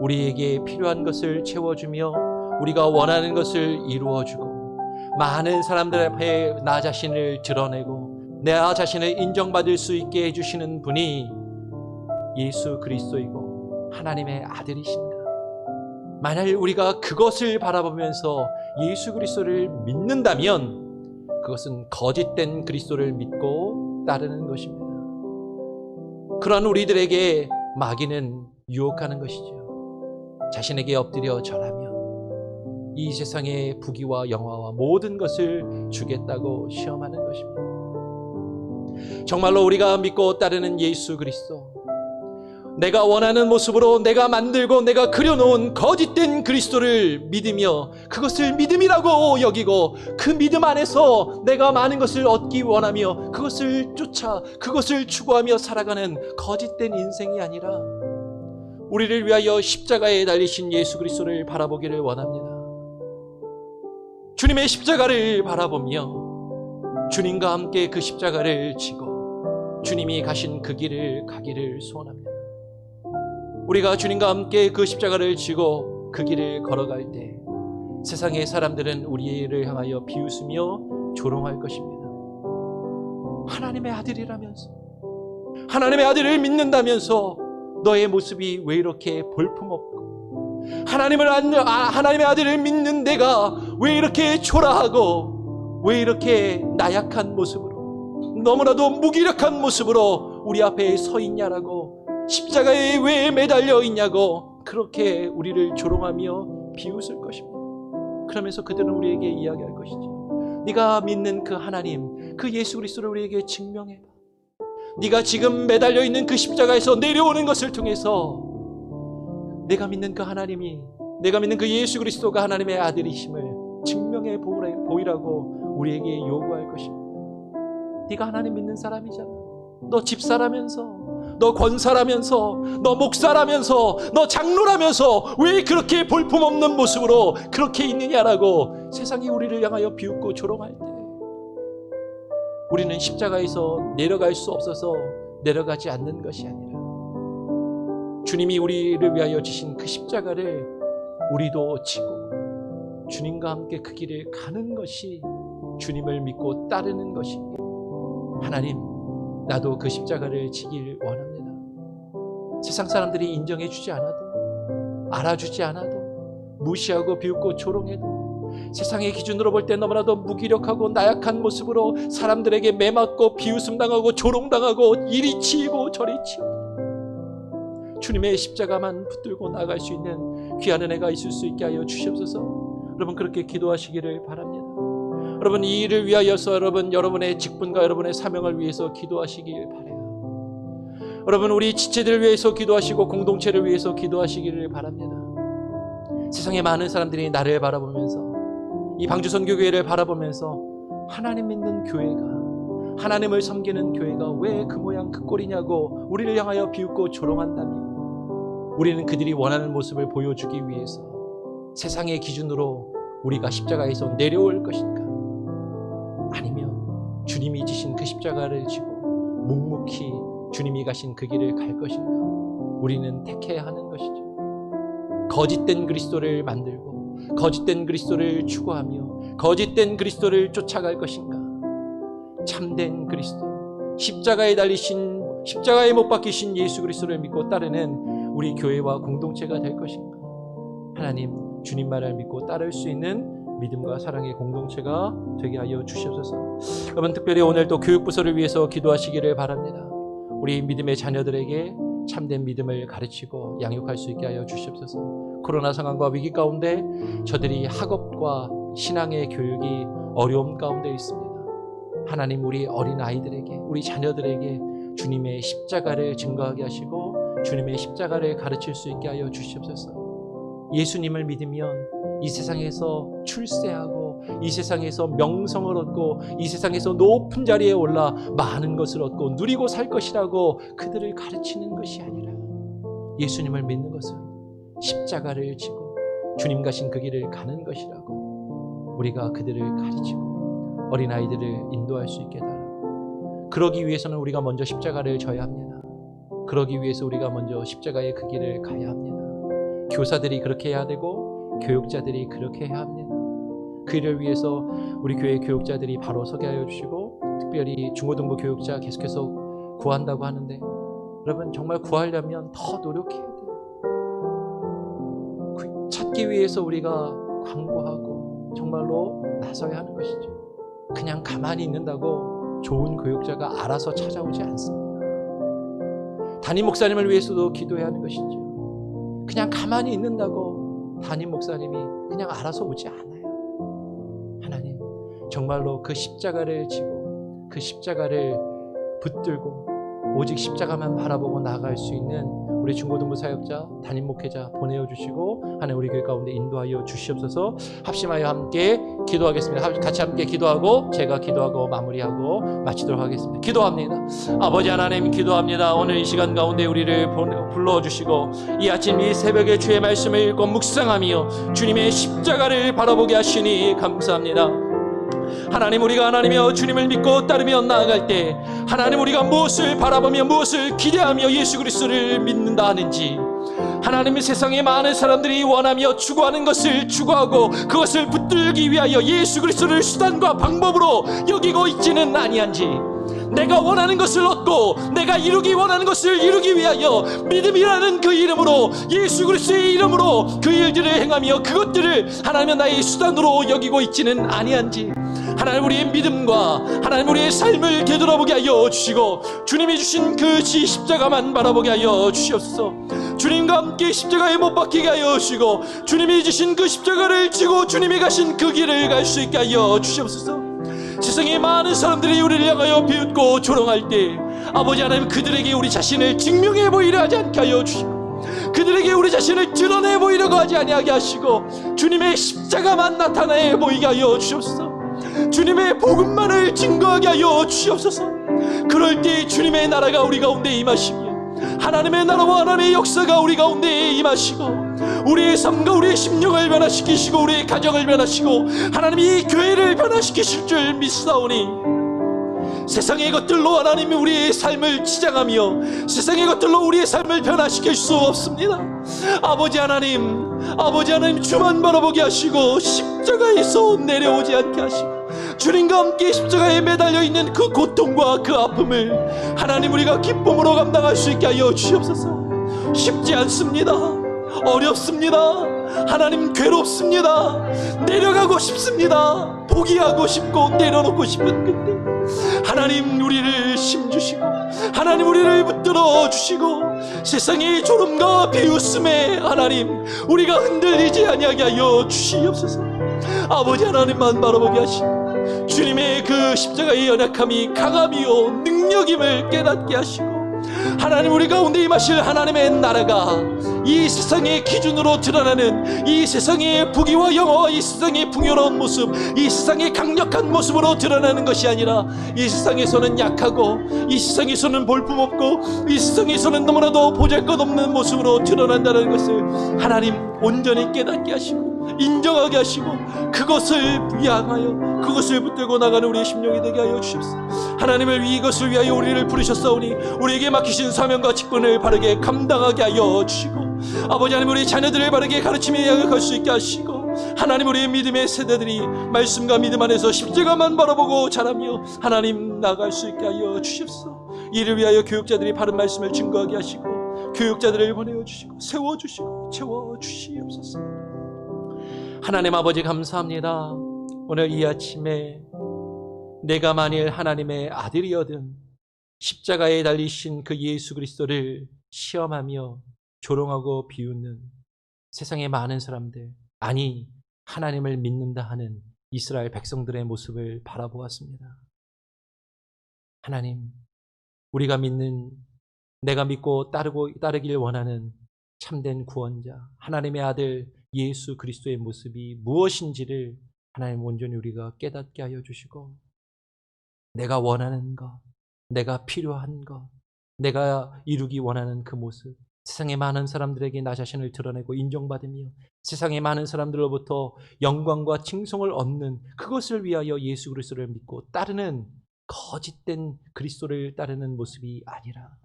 우리에게 필요한 것을 채워주며 우리가 원하는 것을 이루어주고 많은 사람들 앞에 나 자신을 드러내고 나 자신을 인정받을 수 있게 해주시는 분이 예수 그리스도이고 하나님의 아들이십니다. 만약 우리가 그것을 바라보면서 예수 그리스도를 믿는다면 그것은 거짓된 그리스도를 믿고 따르는 것입니다. 그러한 우리들에게 마귀는 유혹하는 것이죠. 자신에게 엎드려 절하며 이 세상의 부귀와 영화와 모든 것을 주겠다고 시험하는 것입니다. 정말로 우리가 믿고 따르는 예수 그리스도, 내가 원하는 모습으로 내가 만들고 내가 그려놓은 거짓된 그리스도를 믿으며 그것을 믿음이라고 여기고 그 믿음 안에서 내가 많은 것을 얻기 원하며 그것을 쫓아 그것을 추구하며 살아가는 거짓된 인생이 아니라 우리를 위하여 십자가에 달리신 예수 그리스도를 바라보기를 원합니다. 주님의 십자가를 바라보며 주님과 함께 그 십자가를 지고 주님이 가신 그 길을 가기를 소원합니다. 우리가 주님과 함께 그 십자가를 지고 그 길을 걸어갈 때 세상의 사람들은 우리를 향하여 비웃으며 조롱할 것입니다. 하나님의 아들이라면서, 하나님의 아들을 믿는다면서 너의 모습이 왜 이렇게 볼품없고 하나님의 아들을 믿는 내가 왜 이렇게 초라하고 왜 이렇게 나약한 모습으로 너무나도 무기력한 모습으로 우리 앞에 서 있냐라고 십자가에 왜 매달려 있냐고 그렇게 우리를 조롱하며 비웃을 것입니다. 그러면서 그들은 우리에게 이야기할 것이죠. 네가 믿는 그 하나님, 그 예수 그리스도를 우리에게 증명해봐. 네가 지금 매달려 있는 그 십자가에서 내려오는 것을 통해서 내가 믿는 그 하나님이, 내가 믿는 그 예수 그리스도가 하나님의 아들이심을 증명해 보이라고 우리에게 요구할 것입니다. 네가 하나님 믿는 사람이잖아. 너 집사라면서, 너 권사라면서, 너 목사라면서, 너 장로라면서 왜 그렇게 볼품없는 모습으로 그렇게 있느냐라고 세상이 우리를 향하여 비웃고 조롱할 때 우리는 십자가에서 내려갈 수 없어서 내려가지 않는 것이 아니라 주님이 우리를 위하여 지신 그 십자가를 우리도 지고 주님과 함께 그 길을 가는 것이 주님을 믿고 따르는 것입니다. 하나님, 나도 그 십자가를 지길 원합니다. 세상 사람들이 인정해 주지 않아도, 알아주지 않아도, 무시하고 비웃고 조롱해도 세상의 기준으로 볼 때 너무나도 무기력하고 나약한 모습으로 사람들에게 매맞고 비웃음당하고 조롱당하고 이리 치이고 저리 치이고 주님의 십자가만 붙들고 나아갈 수 있는 귀한 은혜가 있을 수 있게 하여 주시옵소서. 여러분 그렇게 기도하시기를 바랍니다. 여러분 이 일을 위하여서 여러분의 직분과 여러분의 사명을 위해서 기도하시길 바라요. 여러분 우리 지체들을 위해서 기도하시고 공동체를 위해서 기도하시기를 바랍니다. 세상에 많은 사람들이 나를 바라보면서 이 방주선교교회를 바라보면서 하나님 믿는 교회가, 하나님을 섬기는 교회가 왜 그 모양 그 꼴이냐고 우리를 향하여 비웃고 조롱한다면 우리는 그들이 원하는 모습을 보여주기 위해서 세상의 기준으로 우리가 십자가에서 내려올 것인가, 아니면 주님이 지신 그 십자가를 지고 묵묵히 주님이 가신 그 길을 갈 것인가, 우리는 택해야 하는 것이죠. 거짓된 그리스도를 만들고 거짓된 그리스도를 추구하며 거짓된 그리스도를 쫓아갈 것인가, 참된 그리스도, 십자가에 달리신, 십자가에 못 박히신 예수 그리스도를 믿고 따르는 우리 교회와 공동체가 될 것인가. 하나님, 주님 말을 믿고 따를 수 있는 믿음과 사랑의 공동체가 되게 하여 주시옵소서. 여러분 특별히 오늘 또 교육부서를 위해서 기도하시기를 바랍니다. 우리 믿음의 자녀들에게 참된 믿음을 가르치고 양육할 수 있게 하여 주시옵소서. 코로나 상황과 위기 가운데 저들이 학업과 신앙의 교육이 어려움 가운데 있습니다. 하나님 우리 어린아이들에게, 우리 자녀들에게 주님의 십자가를 증거하게 하시고 주님의 십자가를 가르칠 수 있게 하여 주시옵소서. 예수님을 믿으면 이 세상에서 출세하고 이 세상에서 명성을 얻고 이 세상에서 높은 자리에 올라 많은 것을 얻고 누리고 살 것이라고 그들을 가르치는 것이 아니라 예수님을 믿는 것은 십자가를 지고 주님 가신 그 길을 가는 것이라고 우리가 그들을 가르치고 어린아이들을 인도할 수 있게 해달라고. 그러기 위해서는 우리가 먼저 십자가를 져야 합니다. 그러기 위해서 우리가 먼저 십자가의 그 길을 가야 합니다. 교사들이 그렇게 해야 되고 교육자들이 그렇게 해야 합니다. 그 일을 위해서 우리 교회 교육자들이 바로 서게 하여 주시고, 특별히 중고등부 교육자 계속해서 구한다고 하는데, 여러분 정말 구하려면 더 노력해야 돼요. 찾기 위해서 우리가 광고하고 정말로 나서야 하는 것이죠. 그냥 가만히 있는다고 좋은 교육자가 알아서 찾아오지 않습니다. 담임 목사님을 위해서도 기도해야 하는 것이죠. 그냥 가만히 있는다고 담임 목사님이 그냥 알아서 오지 않아요. 하나님, 정말로 그 십자가를 지고 그 십자가를 붙들고 오직 십자가만 바라보고 나아갈 수 있는 우리 중고등부 사역자, 담임 목회자 보내어 주시고 하나님 우리 교회 가운데 인도하여 주시옵소서. 합심하여 함께 기도하겠습니다. 같이 함께 기도하고 제가 기도하고 마무리하고 마치도록 하겠습니다. 기도합니다. 아버지 하나님, 기도합니다. 오늘 이 시간 가운데 우리를 불러주시고 이 아침 이 새벽에 주의 말씀을 읽고 묵상하며 주님의 십자가를 바라보게 하시니 감사합니다. 하나님, 우리가 하나님이여 주님을 믿고 따르며 나아갈 때 하나님 우리가 무엇을 바라보며 무엇을 기대하며 예수 그리스도를 믿는다 하는지, 하나님의 세상에 많은 사람들이 원하며 추구하는 것을 추구하고 그것을 붙들기 위하여 예수 그리스도를 수단과 방법으로 여기고 있지는 아니한지, 내가 원하는 것을 얻고 내가 이루기 원하는 것을 이루기 위하여 믿음이라는 그 이름으로, 예수 그리스도의 이름으로 그 일들을 행하며 그것들을 하나님의 나의 수단으로 여기고 있지는 아니한지, 하나님 우리의 믿음과 하나님 우리의 삶을 되돌아보게 하여 주시고 주님이 주신 그 십자가만 바라보게 하여 주시옵소서. 주님과 함께 십자가에 못 박히게 하여 주시고 주님이 주신 그 십자가를 지고 주님이 가신 그 길을 갈 수 있게 하여 주시옵소서. 세상에 많은 사람들이 우리를 향하여 비웃고 조롱할 때 아버지 하나님, 그들에게 우리 자신을 증명해 보이려 하지 않게 하여 주시고 그들에게 우리 자신을 드러내 보이려고 하지 아니하게 하시고 주님의 십자가만 나타내 보이게 하여 주시옵소서. 주님의 복음만을 증거하게 하여 주시옵소서. 그럴 때 주님의 나라가 우리 가운데 임하시며 하나님의 나라와 하나님의 역사가 우리 가운데 임하시고 우리의 삶과 우리의 심령을 변화시키시고 우리의 가정을 변화시키고 하나님이 이 교회를 변화시키실 줄 믿사오니, 세상의 것들로 하나님이 우리의 삶을 치장하며 세상의 것들로 우리의 삶을 변화시킬 수 없습니다. 아버지 하나님 주만 바라보게 하시고 십자가에서 내려오지 않게 하시고 주님과 함께 십자가에 매달려 있는 그 고통과 그 아픔을 하나님 우리가 기쁨으로 감당할 수 있게 하여 주시옵소서. 쉽지 않습니다. 어렵습니다. 하나님, 괴롭습니다. 내려가고 싶습니다. 포기하고 싶고 내려놓고 싶은 그때 하나님 우리를 힘주시고 하나님 우리를 붙들어 주시고 세상의 졸음과 비웃음에 하나님 우리가 흔들리지 아니하게 하여 주시옵소서. 아버지 하나님만 바라보게 하시고 주님의 그 십자가의 연약함이 강함이요 능력임을 깨닫게 하시고 하나님 우리 가운데 임하실 하나님의 나라가 이 세상의 기준으로 드러나는 이 세상의 부귀와 영화와 이 세상의 풍요로운 모습, 이 세상의 강력한 모습으로 드러나는 것이 아니라 이 세상에서는 약하고 이 세상에서는 볼품없고 이 세상에서는 너무나도 보잘것없는 모습으로 드러난다는 것을 하나님 온전히 깨닫게 하시고 인정하게 하시고 그것을 향하여 그것을 붙들고 나가는 우리의 심령이 되게 하여 주십시오. 하나님을 위해 이것을 위하여 우리를 부르셨사오니 우리에게 맡기신 사명과 직분을 바르게 감당하게 하여 주시고 아버지 하나님 우리 자녀들을 바르게 가르치며 양육할 수 있게 하시고 하나님 우리의 믿음의 세대들이 말씀과 믿음 안에서 십자가만 바라보고 자라며 하나님 나갈 수 있게 하여 주십시오. 이를 위하여 교육자들이 바른 말씀을 증거하게 하시고 교육자들을 보내어 주시고 세워주시고 채워주시옵소서. 하나님 아버지 감사합니다. 오늘 이 아침에 내가 만일 하나님의 아들이어든 십자가에 달리신 그 예수 그리스도를 시험하며 조롱하고 비웃는 세상의 많은 사람들, 아니 하나님을 믿는다 하는 이스라엘 백성들의 모습을 바라보았습니다. 하나님, 우리가 믿는, 내가 믿고 따르길 원하는 참된 구원자, 하나님의 아들 예수 그리스도의 모습이 무엇인지를 하나님 온전히 우리가 깨닫게 하여 주시고, 내가 원하는 것, 내가 필요한 것, 내가 이루기 원하는 그 모습, 세상의 많은 사람들에게 나 자신을 드러내고 인정받으며 세상의 많은 사람들로부터 영광과 칭송을 얻는 그것을 위하여 예수 그리스도를 믿고 따르는 거짓된 그리스도를 따르는 모습이 아니라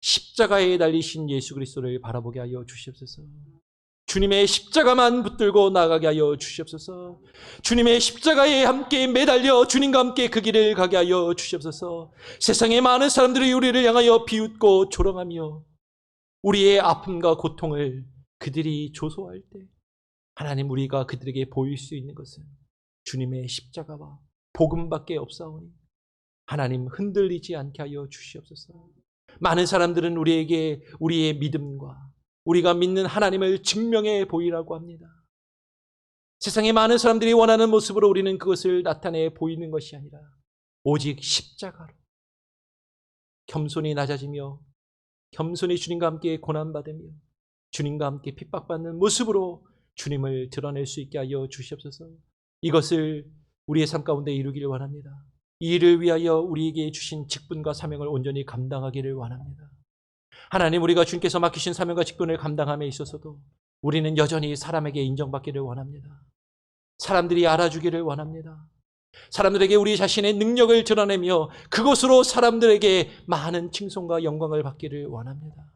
십자가에 달리신 예수 그리스도를 바라보게 하여 주시옵소서. 주님의 십자가만 붙들고 나가게 하여 주시옵소서. 주님의 십자가에 함께 매달려 주님과 함께 그 길을 가게 하여 주시옵소서. 세상의 많은 사람들이 우리를 향하여 비웃고 조롱하며 우리의 아픔과 고통을 그들이 조소할 때 하나님, 우리가 그들에게 보일 수 있는 것은 주님의 십자가와 복음밖에 없사오니 하나님, 흔들리지 않게 하여 주시옵소서. 많은 사람들은 우리에게 우리의 믿음과 우리가 믿는 하나님을 증명해 보이라고 합니다. 세상의 많은 사람들이 원하는 모습으로 우리는 그것을 나타내 보이는 것이 아니라 오직 십자가로 겸손히 낮아지며 겸손히 주님과 함께 고난받으며 주님과 함께 핍박받는 모습으로 주님을 드러낼 수 있게 하여 주시옵소서. 이것을 우리의 삶 가운데 이루기를 원합니다. 이 일을 위하여 우리에게 주신 직분과 사명을 온전히 감당하기를 원합니다. 하나님, 우리가 주님께서 맡기신 사명과 직분을 감당함에 있어서도 우리는 여전히 사람에게 인정받기를 원합니다. 사람들이 알아주기를 원합니다. 사람들에게 우리 자신의 능력을 드러내며 그것으로 사람들에게 많은 칭송과 영광을 받기를 원합니다.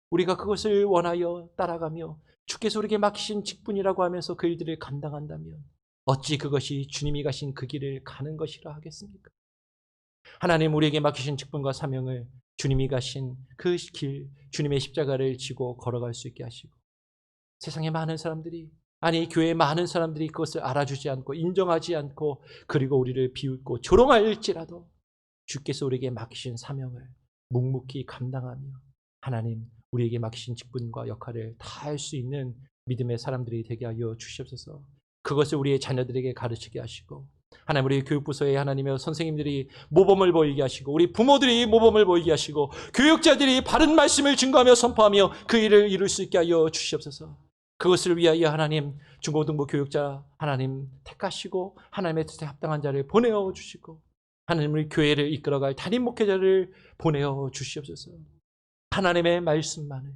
우리가 그것을 원하여 따라가며 주께서 우리에게 맡기신 직분이라고 하면서 그 일들을 감당한다면 어찌 그것이 주님이 가신 그 길을 가는 것이라 하겠습니까? 하나님, 우리에게 맡기신 직분과 사명을 주님이 가신 그 길, 주님의 십자가를 지고 걸어갈 수 있게 하시고 세상의 많은 사람들이, 아니 교회의 많은 사람들이 그것을 알아주지 않고 인정하지 않고 그리고 우리를 비웃고 조롱할지라도 주께서 우리에게 맡기신 사명을 묵묵히 감당하며 하나님, 우리에게 맡기신 직분과 역할을 다 할 수 있는 믿음의 사람들이 되게 하여 주시옵소서. 그것을 우리의 자녀들에게 가르치게 하시고 하나님, 우리 교육부서의 하나님의 선생님들이 모범을 보이게 하시고 우리 부모들이 모범을 보이게 하시고 교육자들이 바른 말씀을 증거하며 선포하며 그 일을 이룰 수 있게 하여 주시옵소서. 그것을 위하여 하나님, 중고등부 교육자 하나님 택하시고 하나님의 뜻에 합당한 자를 보내어 주시고 하나님, 우리 교회를 이끌어갈 담임 목회자를 보내어 주시옵소서. 하나님의 말씀만을,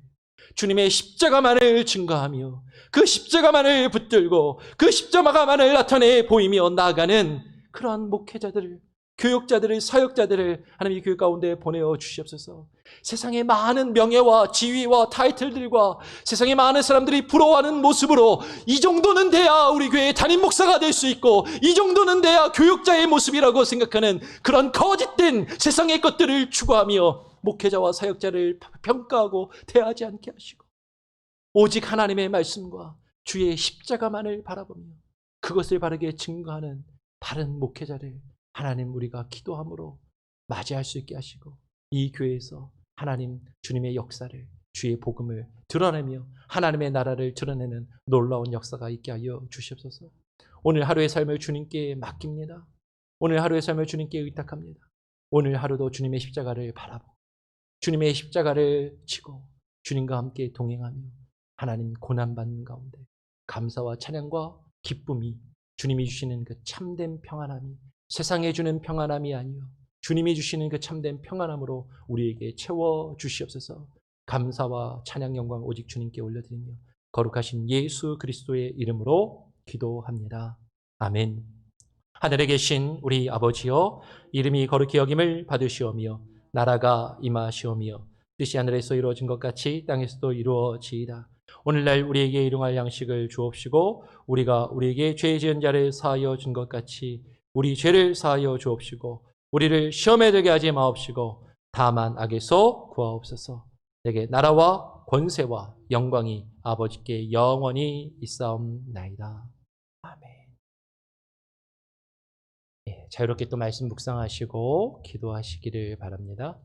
주님의 십자가만을 증거하며 그 십자가만을 붙들고 그 십자가만을 나타내 보이며 나아가는 그러한 목회자들을, 교육자들을, 사역자들을 하나님의 교육 가운데 보내어 주시옵소서. 세상의 많은 명예와 지위와 타이틀들과 세상의 많은 사람들이 부러워하는 모습으로 이 정도는 돼야 우리 교회의 담임 목사가 될 수 있고 이 정도는 돼야 교육자의 모습이라고 생각하는 그런 거짓된 세상의 것들을 추구하며 목회자와 사역자를 평가하고 대하지 않게 하시고 오직 하나님의 말씀과 주의 십자가만을 바라보며 그것을 바르게 증거하는 바른 목회자를 하나님, 우리가 기도함으로 맞이할 수 있게 하시고 이 교회에서 하나님, 주님의 역사를, 주의 복음을 드러내며 하나님의 나라를 드러내는 놀라운 역사가 있게 하여 주시옵소서. 오늘 하루의 삶을 주님께 맡깁니다. 오늘 하루의 삶을 주님께 의탁합니다. 오늘 하루도 주님의 십자가를 바라보고 주님의 십자가를 지고 주님과 함께 동행하며 하나님, 고난받는 가운데 감사와 찬양과 기쁨이 주님이 주시는 그 참된 평안함이 세상에 주는 평안함이 아니요 주님이 주시는 그 참된 평안함으로 우리에게 채워 주시옵소서. 감사와 찬양 영광 오직 주님께 올려드리며 거룩하신 예수 그리스도의 이름으로 기도합니다. 아멘. 하늘에 계신 우리 아버지여, 이름이 거룩히 여김을 받으시오며 나라가 임하시오며 뜻이 하늘에서 이루어진 것 같이 땅에서도 이루어지이다. 오늘날 우리에게 일용할 양식을 주옵시고 우리가 우리에게 죄 지은 자를 사하여 준 것 같이 우리 죄를 사하여 주옵시고 우리를 시험에 들게 하지 마옵시고 다만 악에서 구하옵소서. 내게 나라와 권세와 영광이 아버지께 영원히 있사옵나이다. 아멘. 자유롭게 또 말씀 묵상하시고 기도하시기를 바랍니다.